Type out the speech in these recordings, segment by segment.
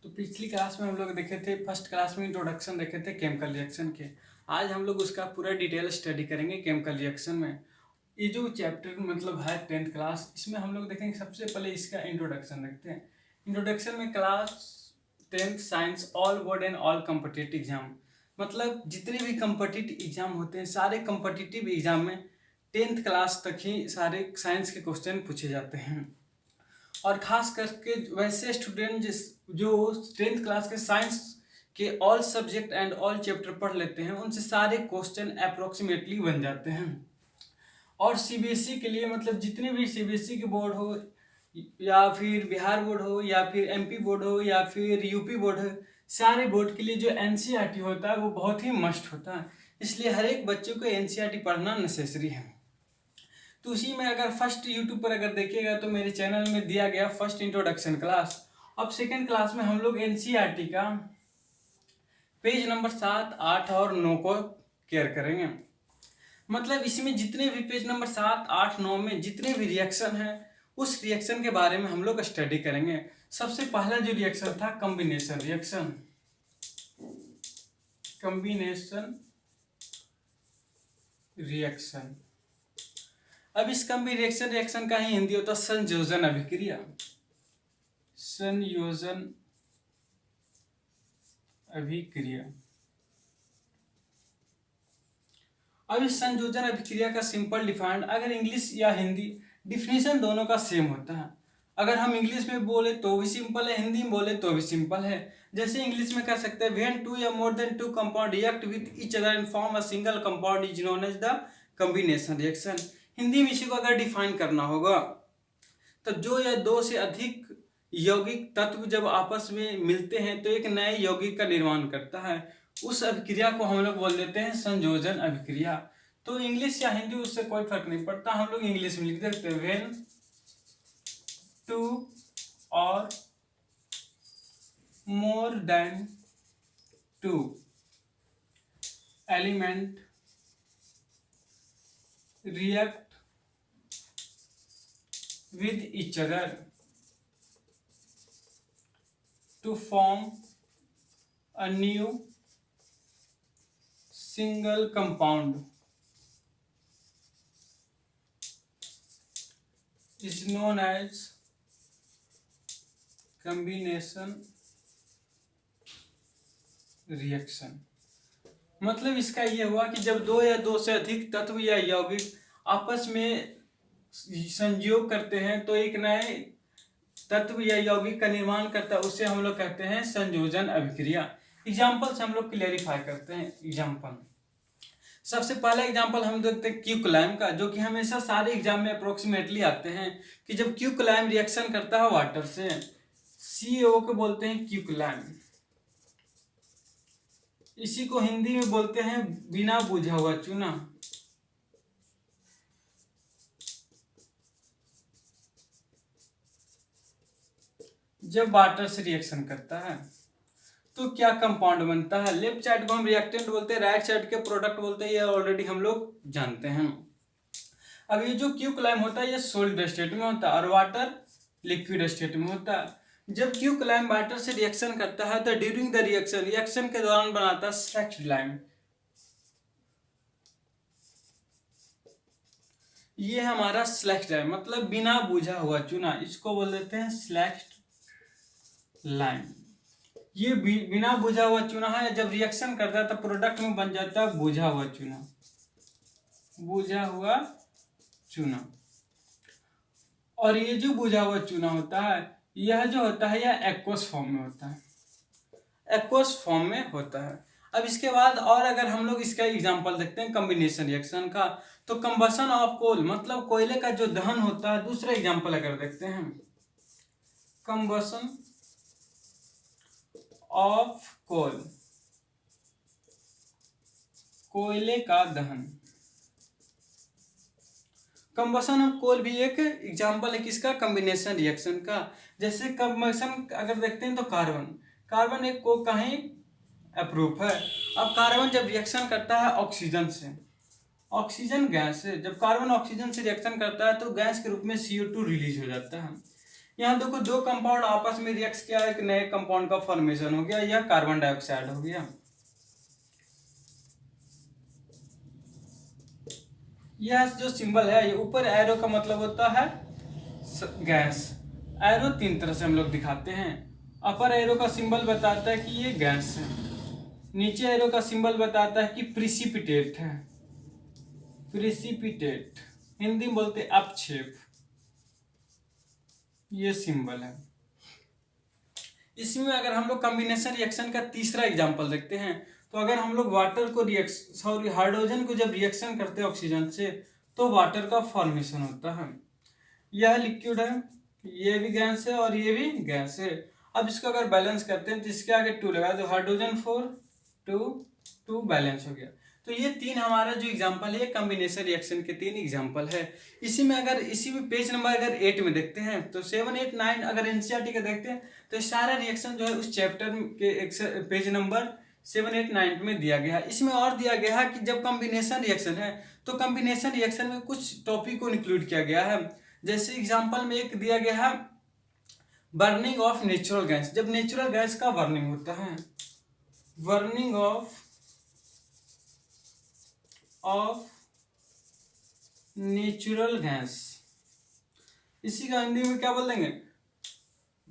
तो पिछली क्लास में हम लोग देखे थे, फर्स्ट क्लास में इंट्रोडक्शन देखे थे केमिकल रिएक्शन के। आज हम लोग उसका पूरा डिटेल स्टडी करेंगे केमिकल रिएक्शन में। ये जो चैप्टर मतलब है 10th क्लास, इसमें हम लोग देखेंगे सबसे पहले इसका इंट्रोडक्शन देखते हैं। इंट्रोडक्शन में class 10th science all board and all competitive exam, मतलब जितने भी कॉम्पिटिटिव एग्जाम होते हैं, सारे कॉम्पिटिटिव एग्जाम में 10th क्लास तक ही सारे साइंस के क्वेश्चन पूछे जाते हैं। और खास करके वैसे स्टूडेंट जो 10th क्लास के साइंस के all subject and all chapter पढ़ लेते हैं, उनसे सारे क्वेश्चन अप्रोक्सीमेटली बन जाते हैं। और सीबीएसई के लिए मतलब जितने भी सीबीएसई के बोर्ड हो, या फिर बिहार बोर्ड हो, या फिर एमपी बोर्ड हो, या फिर यूपी बोर्ड हो, सारे बोर्ड के लिए जो एनसीईआरटी होता है वो बहुत ही मस्ट होता है। इसलिए हर एक बच्चे को एनसीईआरटी पढ़ना नेसेसरी है। तो उसी में अगर फर्स्ट यूट्यूब पर अगर देखिएगा तो मेरे चैनल में दिया गया फर्स्ट इंट्रोडक्शन क्लास। अब सेकेंड क्लास में हम लोग एनसीईआरटी का पेज नंबर 7, 8 और 9 को केयर करेंगे। मतलब इसमें जितने भी पेज नंबर 7, 8, 9 में जितने भी रिएक्शन हैं, उस रिएक्शन के बारे में हम लोग स्टडी करेंगे। सबसे पहला जो रिएक्शन था कॉम्बिनेशन रिएक्शन। कॉम्बिनेशन रिएक्शन, अब इस कॉम्बिनेशन रिएक्शन का ही हिंदी होता है संयोजन अभिक्रिया। संयोजन अभिक्रिया। अब इस संयोजन अभिक्रिया का सिंपल डिफाइंड, अगर इंग्लिश या हिंदी, डिफिनेशन दोनों का सेम होता है। अगर हम इंग्लिश में बोले तो भी सिंपल है, हिंदी में बोले तो भी सिंपल है। जैसे इंग्लिश में कर सकते हैं व्हेन टू या more than two compound react with each other and form a single compound is known as the combination reaction. Hindi में इसी को अगर डिफाइन करना होगा तो जो या दो से अधिक यौगिक तत्व जब आपस में मिलते हैं तो एक नए यौगिक का निर्माण करता है। उस अभिक्रिया को हम लोग बोल देते हैं संयोजन अभिक्रिया। तो इंग्लिश या हिंदी उससे कोई फर्क नहीं पड़ता, हम लोग इंग्लिश में लिख देते हैं व्हेन टू और more than two element react with each other to form a new single compound is known as combination reaction। मतलब इसका ये हुआ कि जब दो या दो से अधिक तत्व या यौगिक आपस में संयोग करते हैं तो एक नए तत्व या यौगिक का निर्माण करता है, उसे हम लोग कहते हैं संयोजन अभिक्रिया। एग्जाम्पल से हम लोग क्लेरिफाई करते हैं। एग्जाम्पल, सबसे पहला एग्जाम्पल हम देखते हैं क्यूक्लाइम का, जो कि हमेशा सारे एग्जाम में अप्रोक्सीमेटली आते हैं कि जब क्यूक्लाइम रिएक्शन करता है वाटर से, CaO को बोलते हैं क्यूक्लाइम। इसी को हिंदी में बोलते हैं बिना बुझा हुआ चूना। जब वाटर से रिएक्शन करता है तो क्या कंपाउंड बनता है? लेफ्ट साइड को हम रिएक्टेंट बोलते हैं, राइट साइड के प्रोडक्ट बोलते हैं। ये ऑलरेडी हम लोग जानते हैं। अब ये जो क्यूक्लाइम होता है ये सॉलिड स्टेट में होता है और वाटर लिक्विड स्टेट में होता है। जब क्यूक्लाइम वाटर से रिएक्शन करता है तो ड्यूरिंग द रिएक्शन के दौरान बनाता है स्लैक्ड लाइम। ये हमारा स्लैक्ड लाइम मतलब बिना बुझा हुआ चूना, इसको बोल देते हैं स्लैक्ड लाइम। ये बिना बुझा हुआ चूना है, जब रिएक्शन करता है तो प्रोडक्ट में बन जाता है बुझा हुआ चूना। बुझा हुआ चूना। और ये जो बुझा हुआ चूना होता है, यह जो होता है यह एक्वस फॉर्म में होता है। एक्वस फॉर्म में होता है। अब इसके बाद और अगर हम लोग इसका एग्जांपल देखते हैं कॉम्बिनेशन रिएक्शन का, तो कंबशन ऑफ कोल मतलब कोयले का जो दहन होता है। दूसरा एग्जांपल अगर देखते हैं कंबशन ऑफ कोल, कोयले का दहन। कंबशन ऑफ कोल भी एक एग्जांपल है किसका? कॉम्बिनेशन रिएक्शन का। जैसे कंबशन अगर देखते हैं तो कार्बन एक को कहीं अप्रूव है। अब कार्बन जब रिएक्शन करता है ऑक्सीजन से, ऑक्सीजन गैस है, जब कार्बन ऑक्सीजन से रिएक्शन करता है तो गैस के रूप में CO2 रिलीज हो जाता है। यहाँ देखो दो कंपाउंड आपस में रिएक्ट किया, एक नए कंपाउंड का फॉर्मेशन हो गया, यह कार्बन डाइऑक्साइड हो गया। यह जो सिंबल है, ये ऊपर एरो का मतलब होता है गैस। एरो तीन तरह से हम लोग दिखाते हैं। अपर एरो का सिंबल बताता है कि ये गैस है, नीचे एरो का सिंबल बताता है कि प्रिसिपिटेट है। प्रिसिपिटेट हिंदी में बोलते अपक्षेप, ये सिंबल है। इसमें अगर हम लोग कॉम्बिनेशन रिएक्शन का तीसरा एग्जांपल देखते हैं, तो अगर हम लोग वाटर को हाइड्रोजन को जब रिएक्शन करते हैं ऑक्सीजन से, तो वाटर का फॉर्मेशन होता है। यह लिक्विड है, ये भी गैस है और ये भी गैस है। अब इसको अगर बैलेंस करते हैं तो इसके आगे 2 लगा दो, हाइड्रोजन 4 2 बैलेंस हो गया। तो ये तीन हमारा जो एग्जांपल है, कॉम्बिनेशन रिएक्शन के तीन एग्जांपल है। इसी में पेज नंबर अगर 8 में देखते हैं, तो 7 8 9 अगर एनसीईआरटी का देखते हैं तो सारा रिएक्शन जो है उस चैप्टर के पेज नंबर 7 8 9 में दिया गया है। इसमें और दिया गया है कि जब कॉम्बिनेशन रिएक्शन है तो कॉम्बिनेशन रिएक्शन में कुछ टॉपिक को इंक्लूड किया गया है। जैसे एग्जाम्पल में एक दिया गया है बर्निंग ऑफ नेचुरल गैस। जब नेचुरल गैस का बर्निंग होता है, बर्निंग ऑफ नेचुरल गैस, इसी का हिंदी में क्या बोल देंगे,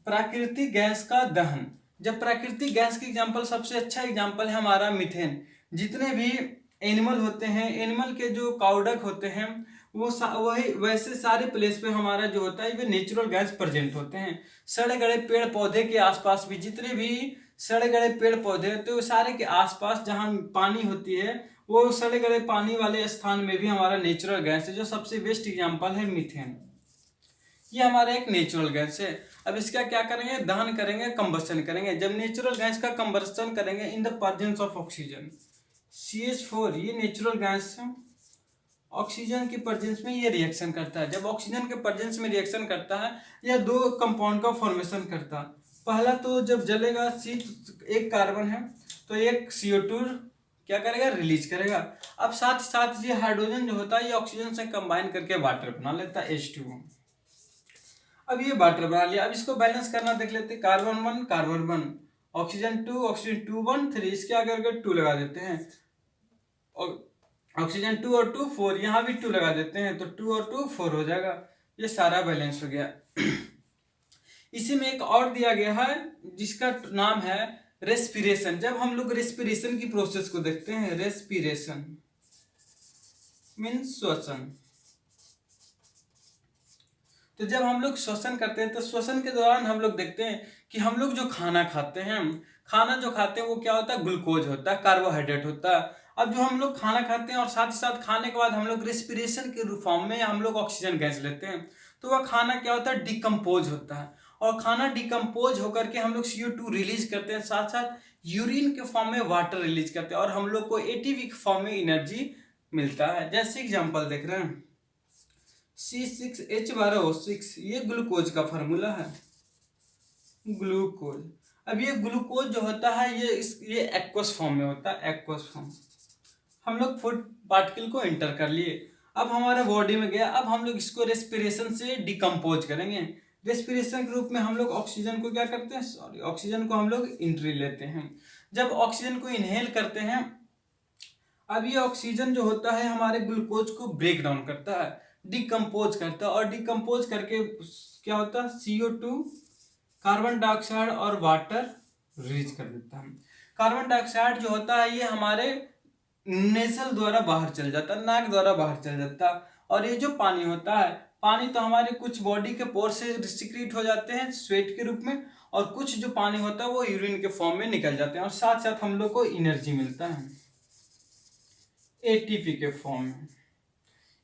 प्राकृतिक गैस का दहन। जब प्राकृतिक गैस की एग्जांपल सबसे अच्छा एग्जांपल है हमारा मीथेन। जितने भी एनिमल होते हैं, एनिमल के जो काउडक होते हैं, वो वही वैसे सारे प्लेस पे हमारा जो होता है वे नेचुरल गैस प्रेजेंट होते हैं। सड़े गड़े पेड़ पौधे के आसपास भी, जितने भी सड़े गड़े पेड़ पौधे होते हैं, सारे के आसपास जहाँ पानी होती है, वो सड़े गड़े पानी वाले स्थान में भी हमारा नेचुरल गैस है। जो सबसे बेस्ट एग्जाम्पल है मीथेन, ये हमारा एक नेचुरल गैस है। अब इसका क्या करेंगे, दहन करेंगे, कंबस्शन करेंगे। जब नेचुरल गैस का कंबस्शन करेंगे इन the presence of oxygen, CH4, ये नेचुरल गैस है, ऑक्सीजन के प्रेजेंस में ये रिएक्शन करता है। जब ऑक्सीजन के प्रेजेंस में रिएक्शन करता है, यह दो कंपाउंड का फॉर्मेशन करता है। पहला तो जब जलेगा एक कार्बन है तो एक CO2 क्या करेगा, रिलीज करेगा। अब साथ साथ ये हाइड्रोजन जो होता है ये ऑक्सीजन से कंबाइन करके वाटर बना लेता है, H2O। अब ये वाटर बना लिया। अब इसको बैलेंस करना देख लेते हैं, कार्बन 1 कार्बन 1, ऑक्सीजन 2 ऑक्सीजन 2 1 3, इसके आगे अगर 2 लगा देते हैं, और ऑक्सीजन 2 और 2 4, यहाँ भी 2 लगा देते हैं तो 2 और 2 4 हो जाएगा। ये सारा बैलेंस हो गया। इसी में एक और दिया गया है जिसका नाम है रेस्पिरेशन। जब हम लोग रेस्पिरेशन की प्रोसेस को देखते हैं, रेस्पिरेशन मीन्स श्वसन। तो जब हम लोग श्वसन करते हैं तो श्वसन के दौरान हम लोग देखते हैं कि हम लोग जो खाना खाते हैं, वो क्या होता है, ग्लूकोज होता है, कार्बोहाइड्रेट होता है। अब जो हम लोग खाना खाते हैं और साथ ही साथ खाने के बाद हम लोग रेस्पिरेशन के फॉर्म में हम लोग ऑक्सीजन गैस लेते हैं, तो वह खाना क्या होता है, डिकम्पोज होता है। और खाना डिकम्पोज होकर के हम लोग CO2 रिलीज करते हैं, साथ साथ यूरिन के फॉर्म में वाटर रिलीज करते हैं, और हम लोग को ATP के फॉर्म में एनर्जी मिलता है। जैसे एग्जाम्पल देख रहे हैं, C6H12O6, ये ग्लूकोज का फार्मूला है, ग्लूकोज। अब ये ग्लूकोज जो होता है ये एक्वस फॉर्म में होता है, एक्वस फॉर्म। हम लोग फूड पार्टिकल को एंटर कर लिए, अब हमारे बॉडी में गया। अब हम लोग इसको रेस्पिरेशन से डिकम्पोज करेंगे। रेस्पिरेशन के रूप में हम लोग ऑक्सीजन को क्या करते हैं, ऑक्सीजन को हम लोग एंट्री लेते हैं। जब ऑक्सीजन को इनहेल करते हैं, अब ये ऑक्सीजन जो होता है हमारे ग्लूकोज को ब्रेक डाउन करता है, डिकम्पोज करता है, और डिकम्पोज करके क्या होता है, CO2 कार्बन डाइऑक्साइड और वाटर रिलीज कर देता है। कार्बन डाइऑक्साइड जो होता है ये हमारे नेसल द्वारा बाहर चल जाता है, नाक द्वारा बाहर चल जाता है। और ये जो पानी होता है, पानी तो हमारे कुछ बॉडी के पोर से सिक्रीट हो जाते हैं स्वेट के रूप में, और कुछ जो पानी होता है वो यूरिन के फॉर्म में निकल जाते हैं, और साथ साथ हम लोग को एनर्जी मिलता है ATP के फॉर्म में।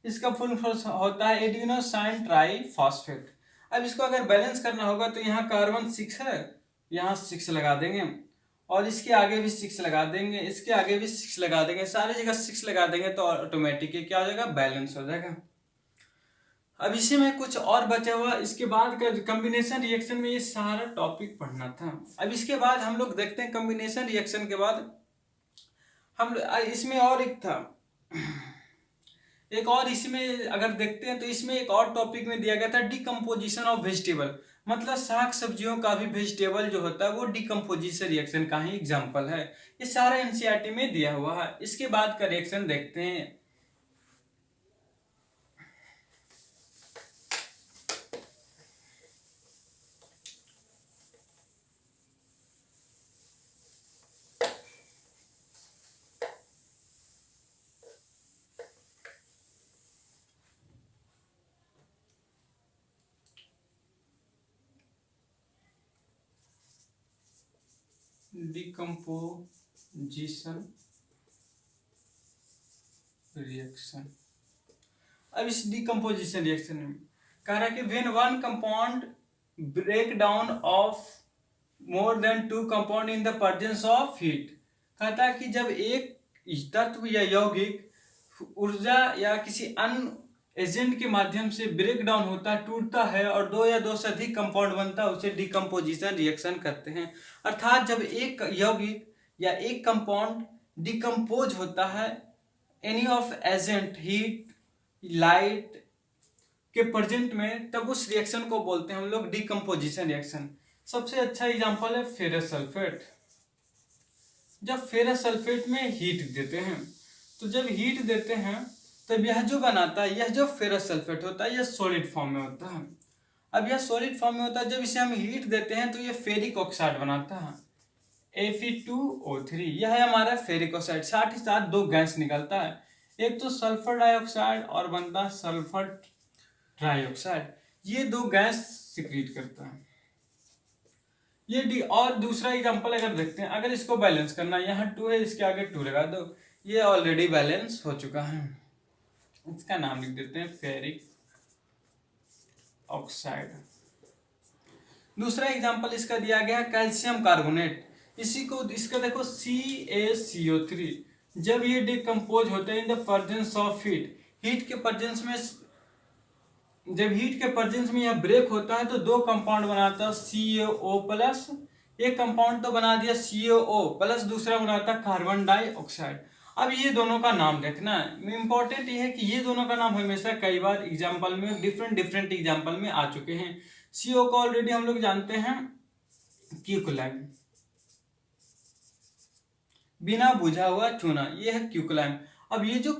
इसका फुल फॉर्म होता है एडिनोसाइन ट्राइफॉस्फेट। अब इसको अगर बैलेंस करना होगा तो यहाँ कार्बन 6 है, यहाँ 6 लगा देंगे, और इसके आगे भी 6 लगा देंगे, इसके आगे भी 6 लगा देंगे, सारी जगह 6 लगा देंगे तो ऑटोमेटिक क्या हो जाएगा, बैलेंस हो जाएगा। अब इसी में कुछ और बचा हुआ, इसके बाद का कॉम्बिनेशन रिएक्शन में ये सारा टॉपिक पढ़ना था। अब इसके बाद हम लोग देखते हैं कॉम्बिनेशन रिएक्शन के बाद हम इसमें और एक और इसमें अगर देखते हैं तो इसमें एक और टॉपिक में दिया गया था डिकम्पोजिशन ऑफ वेजिटेबल। मतलब शाक सब्जियों का भी वेजिटेबल जो होता है वो डिकम्पोजिशन रिएक्शन का ही एग्जाम्पल है। ये सारा एनसीईआरटी में दिया हुआ है। इसके बाद का रिएक्शन देखते हैं। Decomposition reaction. अब इस डिकम्पोजिशन रिएक्शन में कह रहा है कि when one compound break down of more than two compound in the presence of heat. कहता है कि जब एक तत्व या यौगिक ऊर्जा या किसी अन्य एजेंट के माध्यम से ब्रेक डाउन होता है, टूटता है और दो या दो से अधिक कंपाउंड बनता है, उसे डिकम्पोजिशन रिएक्शन कहते हैं। अर्थात जब एक यौगिक या एक कंपाउंड डिकम्पोज होता है any of agent, heat, light के प्रेजेंट में, तब उस रिएक्शन को बोलते हैं हम लोग डिकम्पोजिशन रिएक्शन। सबसे अच्छा एग्जांपल है फेरस सल्फेट। जब फेरस सल्फेट में हीट देते हैं, तो जब हीट देते हैं तब यह जो बनाता है, यह जो फेरस सल्फेट होता है, यह सॉलिड फॉर्म में होता है। अब यह सॉलिड फॉर्म में होता है, जब इसे हम हीट देते हैं तो यह फेरिक ऑक्साइड बनाता है, Fe2O3। यह है हमारा फेरिक ऑक्साइड। साथ ही साथ दो गैस निकलता है, एक तो सल्फर डाइऑक्साइड और बनता है सल्फर ट्राइऑक्साइड। ये दो गैस सिक्रीट करता है ये डी। और दूसरा एग्जांपल अगर देखते हैं, अगर इसको बैलेंस करना, यहाँ 2 है, इसके आगे 2 लगा दो, ये ऑलरेडी बैलेंस हो चुका है। इसका नाम लिख देते हैं फेरिक ऑक्साइड। दूसरा एग्जांपल इसका दिया गया कैल्शियम कार्बोनेट। इसी को, इसका देखो CaCO3। जब ये डिकम्पोज होते हैं इन the presence of heat, heat के प्रेजेंस में, जब हीट के प्रेजेंस में यह ब्रेक होता है तो दो कंपाउंड बनाता है CaO प्लस, एक कंपाउंड तो बना दिया CaO प्लस, दूसरा बनाता है कार्बन डाइऑक्साइड। अब ये दोनों का नाम देखना है। इंपॉर्टेंट ये है कि ये दोनों का नाम हमेशा कई बार एग्जाम्पल में डिफरेंट एग्जाम्पल में आ चुके हैं। CO को ऑलरेडी हम लोग जानते हैं क्यूकलाइम, बिना बुझा हुआ चूना, ये है क्यूकलाइम। अब ये जो